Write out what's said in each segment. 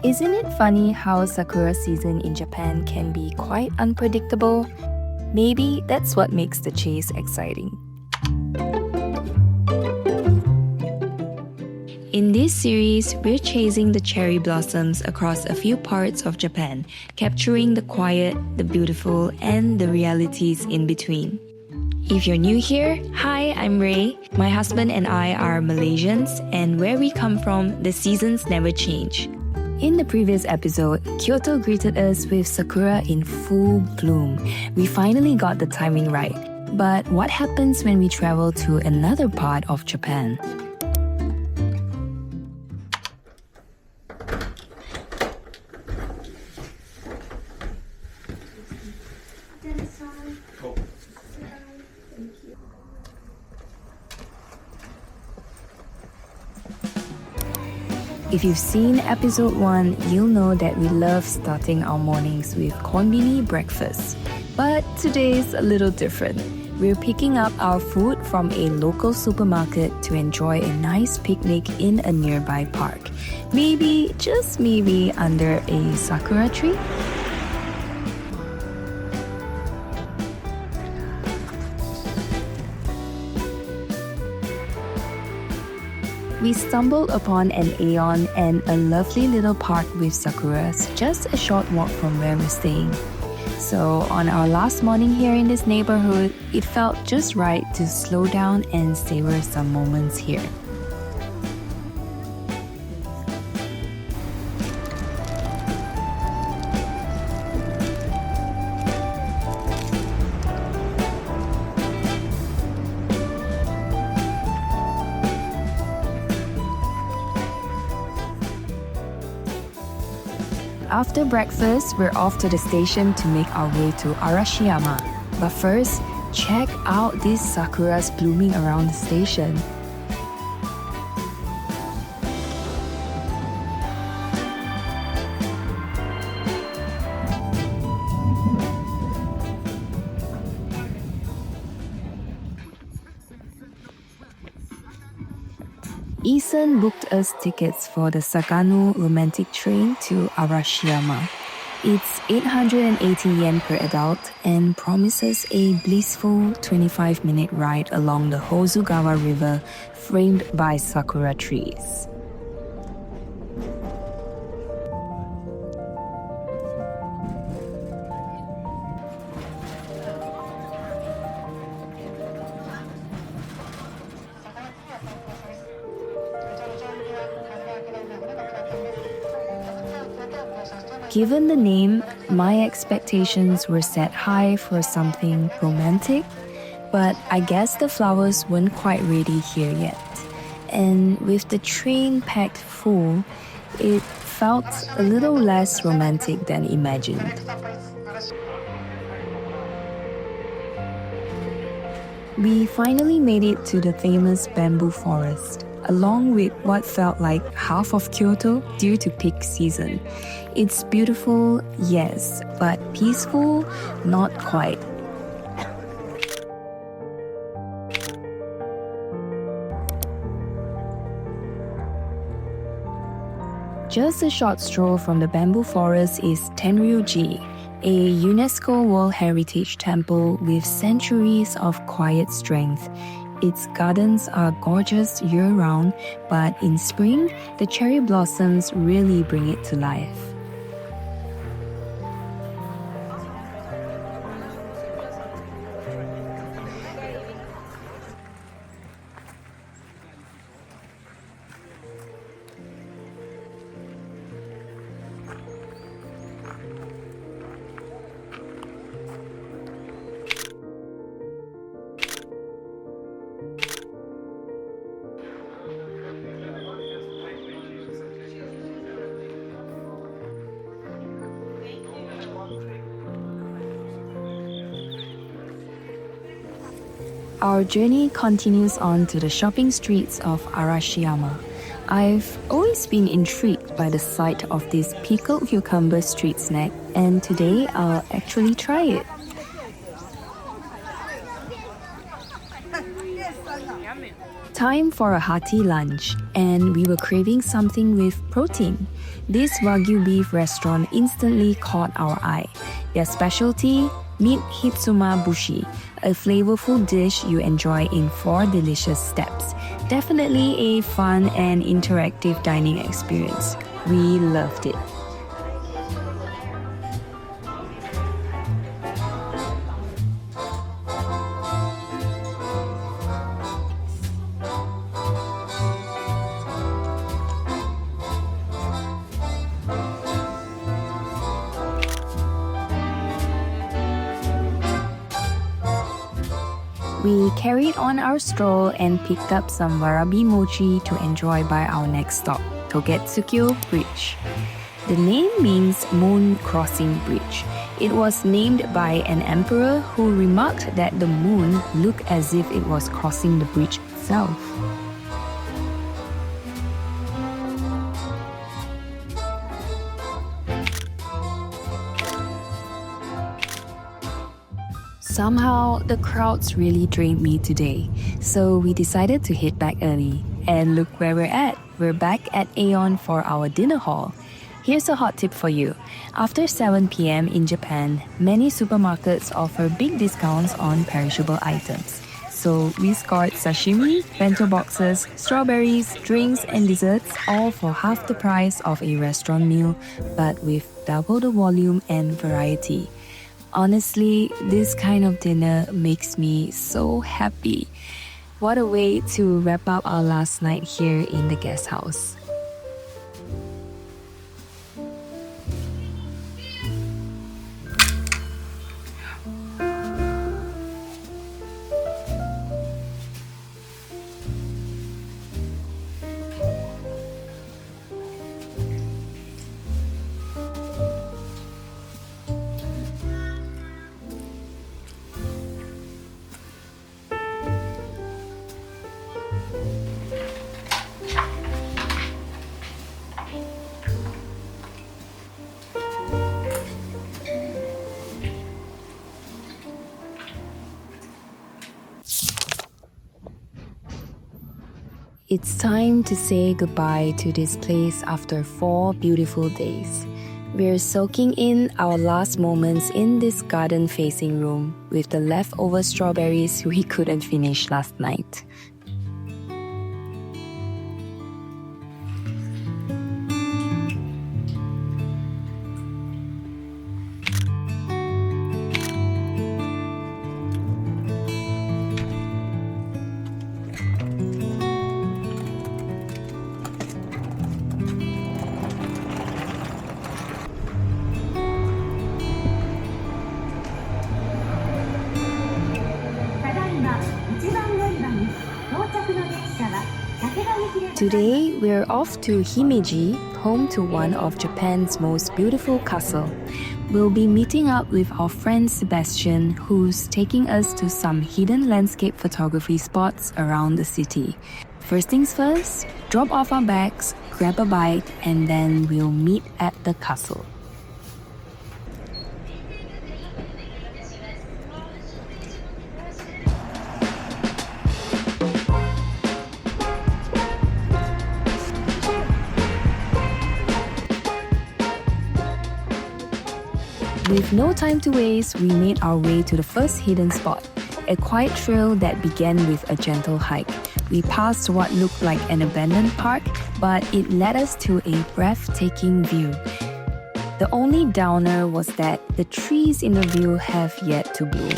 Isn't it funny how Sakura season in Japan can be quite unpredictable? Maybe that's what makes the chase exciting. In this series, we're chasing the cherry blossoms across a few parts of Japan, capturing the quiet, the beautiful, and the realities in between. If you're new here, hi, I'm Ray. My husband and I are Malaysians, and where we come from, the seasons never change. In the previous episode, Kyoto greeted us with sakura in full bloom. We finally got the timing right. But what happens when we travel to another part of Japan? If you've seen episode 1, you'll know that we love starting our mornings with konbini breakfast. But today's a little different. We're picking up our food from a local supermarket to enjoy a nice picnic in a nearby park. Maybe, just maybe, under a sakura tree? We stumbled upon an Aeon and a lovely little park with sakuras just a short walk from where we're staying. So on our last morning here in this neighborhood, it felt just right to slow down and savor some moments here. After breakfast, we're off to the station to make our way to Arashiyama. But first, check out these sakuras blooming around the station. Isan booked us tickets for the Sagano romantic train to Arashiyama. It's 880 yen per adult and promises a blissful 25-minute ride along the Hozugawa River framed by sakura trees. Given the name, my expectations were set high for something romantic, but I guess the flowers weren't quite ready here yet. And with the train packed full, it felt a little less romantic than imagined. We finally made it to the famous bamboo forest, along with what felt like half of Kyoto due to peak season. It's beautiful, yes, but peaceful, not quite. Just a short stroll from the bamboo forest is Tenryu-Ji, a UNESCO World Heritage Temple with centuries of quiet strength. Its gardens are gorgeous year-round, but in spring, the cherry blossoms really bring it to life. Our journey continues on to the shopping streets of Arashiyama. I've always been intrigued by the sight of this pickled cucumber street snack, and today I'll actually try it. Time for a hearty lunch, and we were craving something with protein. This wagyu beef restaurant instantly caught our eye. Their specialty, meat hisumabushi, a flavorful dish you enjoy in 4 delicious steps. Definitely a fun and interactive dining experience. We loved it. We carried on our stroll and picked up some warabi mochi to enjoy by our next stop, Togetsukyo Bridge. The name means Moon Crossing Bridge. It was named by an emperor who remarked that the moon looked as if it was crossing the bridge itself. Somehow, the crowds really drained me today, so we decided to head back early. And look where we're at. We're back at Aeon for our dinner haul. Here's a hot tip for you. After 7 p.m. in Japan, many supermarkets offer big discounts on perishable items. So we scored sashimi, bento boxes, strawberries, drinks, and desserts, all for half the price of a restaurant meal, but with double the volume and variety. Honestly, this kind of dinner makes me so happy. What a way to wrap up our last night here in the guest house. It's time to say goodbye to this place after 4 beautiful days. We're soaking in our last moments in this garden-facing room with the leftover strawberries we couldn't finish last night. Today, we're off to Himeji, home to one of Japan's most beautiful castles. We'll be meeting up with our friend Sebastian, who's taking us to some hidden landscape photography spots around the city. First things first, drop off our bags, grab a bite, and then we'll meet at the castle. With no time to waste, we made our way to the first hidden spot, a quiet trail that began with a gentle hike. We passed what looked like an abandoned park, but it led us to a breathtaking view. The only downer was that the trees in the view have yet to bloom.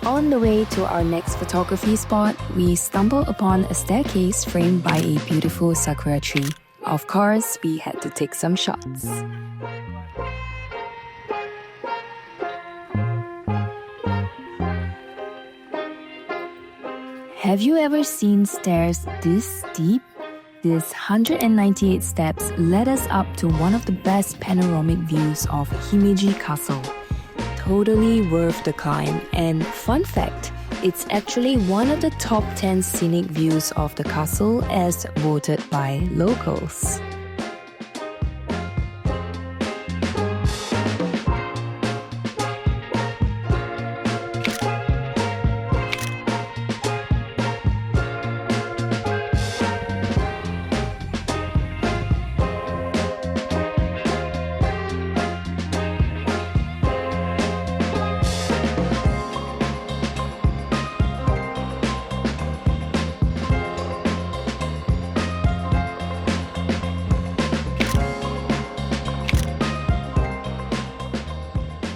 On the way to our next photography spot, we stumbled upon a staircase framed by a beautiful sakura tree. Of course, we had to take some shots. Have you ever seen stairs this steep? These 198 steps led us up to one of the best panoramic views of Himeji Castle. totally worth the climb. And fun fact, it's actually one of the top 10 scenic views of the castle as voted by locals.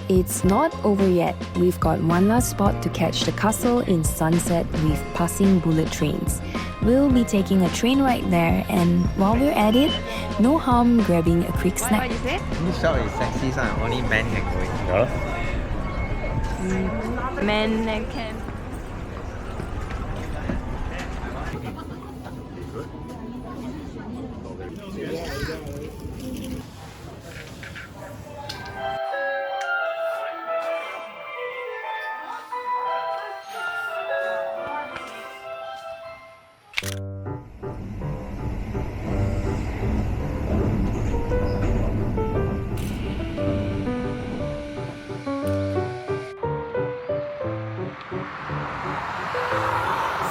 It's not over yet. We've got one last spot to catch the castle in sunset with passing bullet trains. We'll be taking a train ride there, and while we're at it, no harm grabbing a quick snack. What you say? This shop is sexy, so only men can go in. Men can.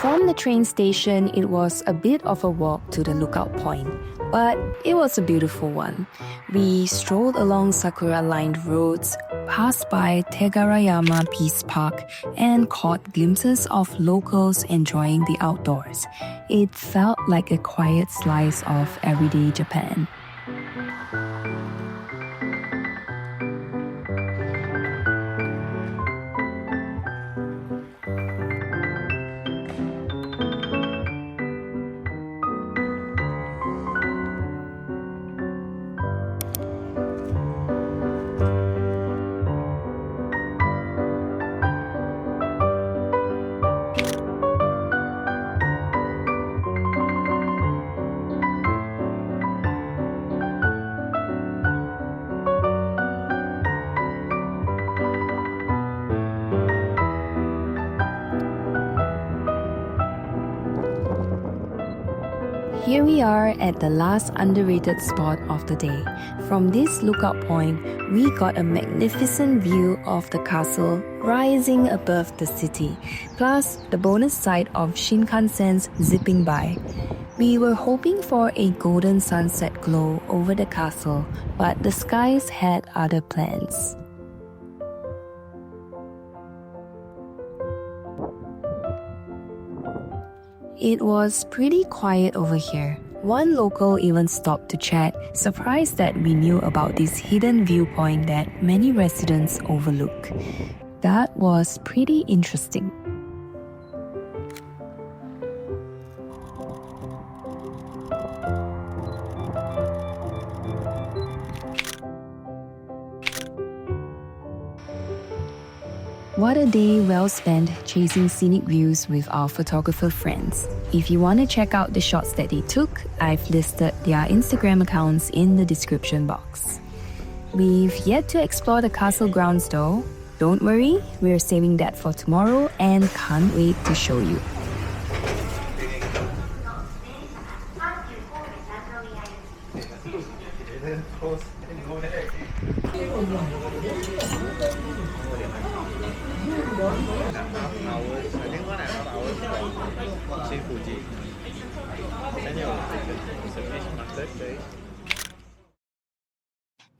From the train station, it was a bit of a walk to the lookout point, but it was a beautiful one. We strolled along Sakura-lined roads, passed by Tegarayama Peace Park, and caught glimpses of locals enjoying the outdoors. It felt like a quiet slice of everyday Japan. Here we are at the last underrated spot of the day. From this lookout point, we got a magnificent view of the castle rising above the city, plus the bonus sight of Shinkansen's zipping by. We were hoping for a golden sunset glow over the castle, but the skies had other plans. It was pretty quiet over here. One local even stopped to chat, surprised that we knew about this hidden viewpoint that many residents overlook. That was pretty interesting. What a day well spent chasing scenic views with our photographer friends. If you want to check out the shots that they took, I've listed their Instagram accounts in the description box. We've yet to explore the castle grounds though. Don't worry, we're saving that for tomorrow and can't wait to show you.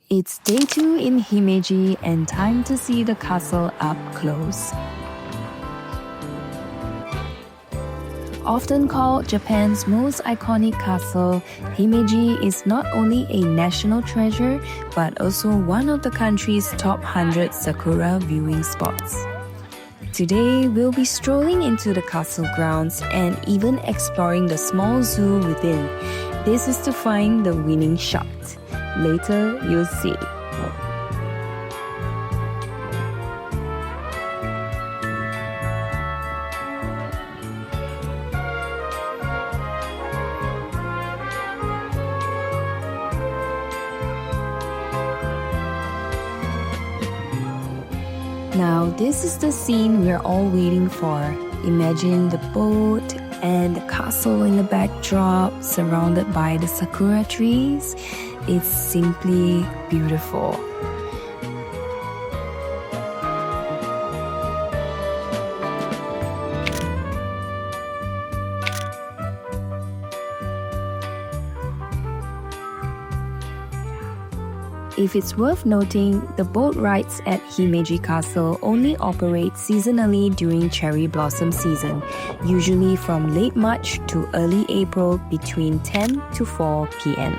It's day 2 in Himeji and time to see the castle up close. Often called Japan's most iconic castle, Himeji is not only a national treasure but also one of the country's top 100 Sakura viewing spots. Today, we'll be strolling into the castle grounds and even exploring the small zoo within. This is to find the winning shot. Later, you'll see. Now, this is the scene we're all waiting for. Imagine the boat and the castle in the backdrop, surrounded by the sakura trees. It's simply beautiful. If it's worth noting, the boat rides at Himeji Castle only operate seasonally during cherry blossom season, usually from late March to early April between 10 to 4 p.m.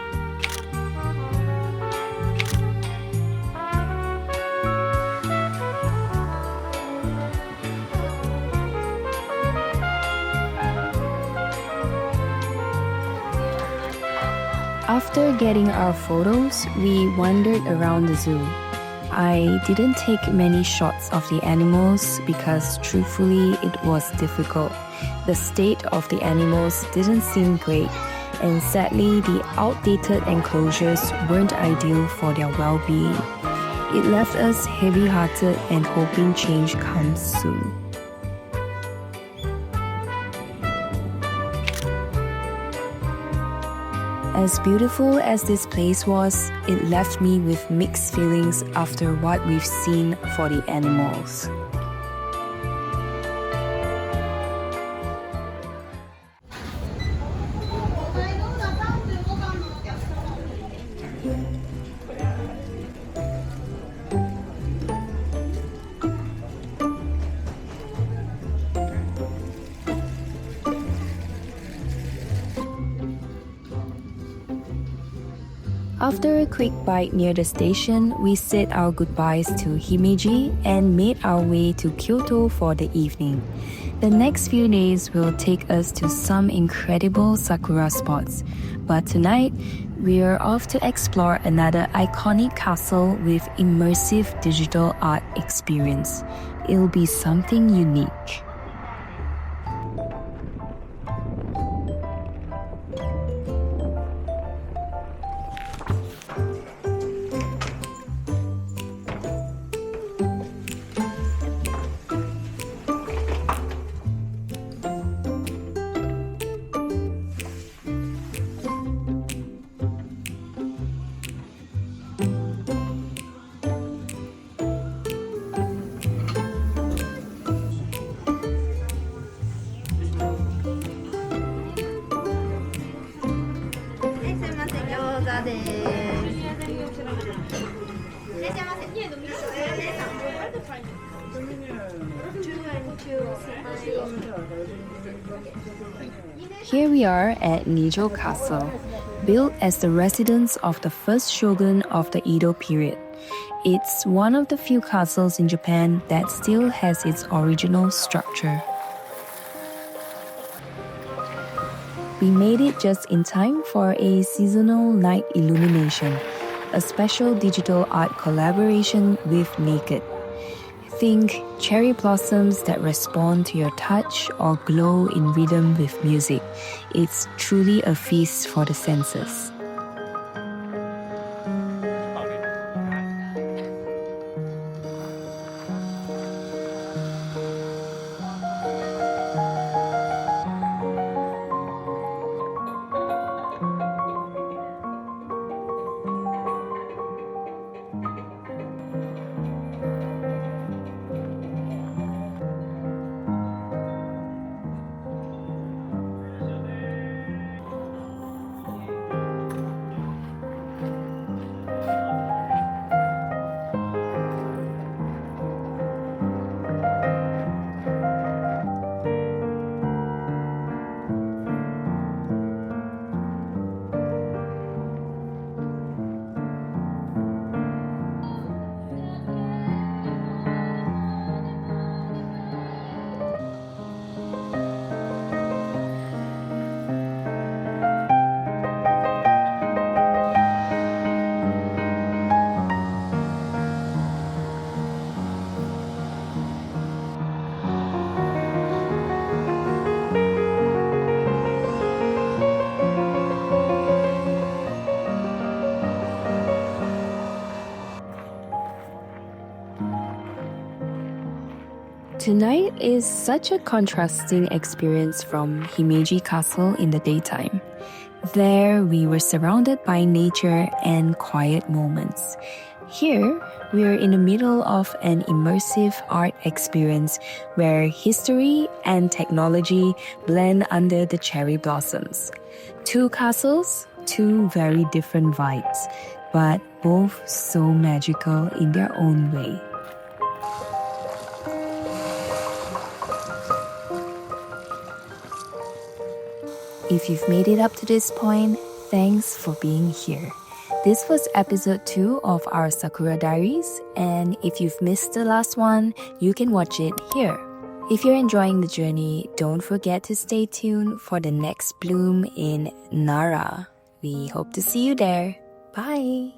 After getting our photos, we wandered around the zoo. I didn't take many shots of the animals because truthfully it was difficult. The state of the animals didn't seem great, and sadly the outdated enclosures weren't ideal for their well-being. It left us heavy-hearted and hoping change comes soon. As beautiful as this place was, it left me with mixed feelings after what we've seen for the animals. After a quick bite near the station, we said our goodbyes to Himeji and made our way to Kyoto for the evening. The next few days will take us to some incredible sakura spots, but tonight we're off to explore another iconic castle with immersive digital art experience. It'll be something unique. Here we are at Nijo Castle, built as the residence of the first shogun of the Edo period. It's one of the few castles in Japan that still has its original structure. We made it just in time for a seasonal night illumination, a special digital art collaboration with Naked. Think cherry blossoms that respond to your touch or glow in rhythm with music. It's truly a feast for the senses. Tonight is such a contrasting experience from Himeji Castle in the daytime. There, we were surrounded by nature and quiet moments. Here, we are in the middle of an immersive art experience where history and technology blend under the cherry blossoms. Two castles, two very different vibes, but both so magical in their own way. If you've made it up to this point, thanks for being here. This was episode 2 of our Sakura Diaries, and if you've missed the last one, you can watch it here. If you're enjoying the journey, don't forget to stay tuned for the next bloom in Nara. We hope to see you there. Bye!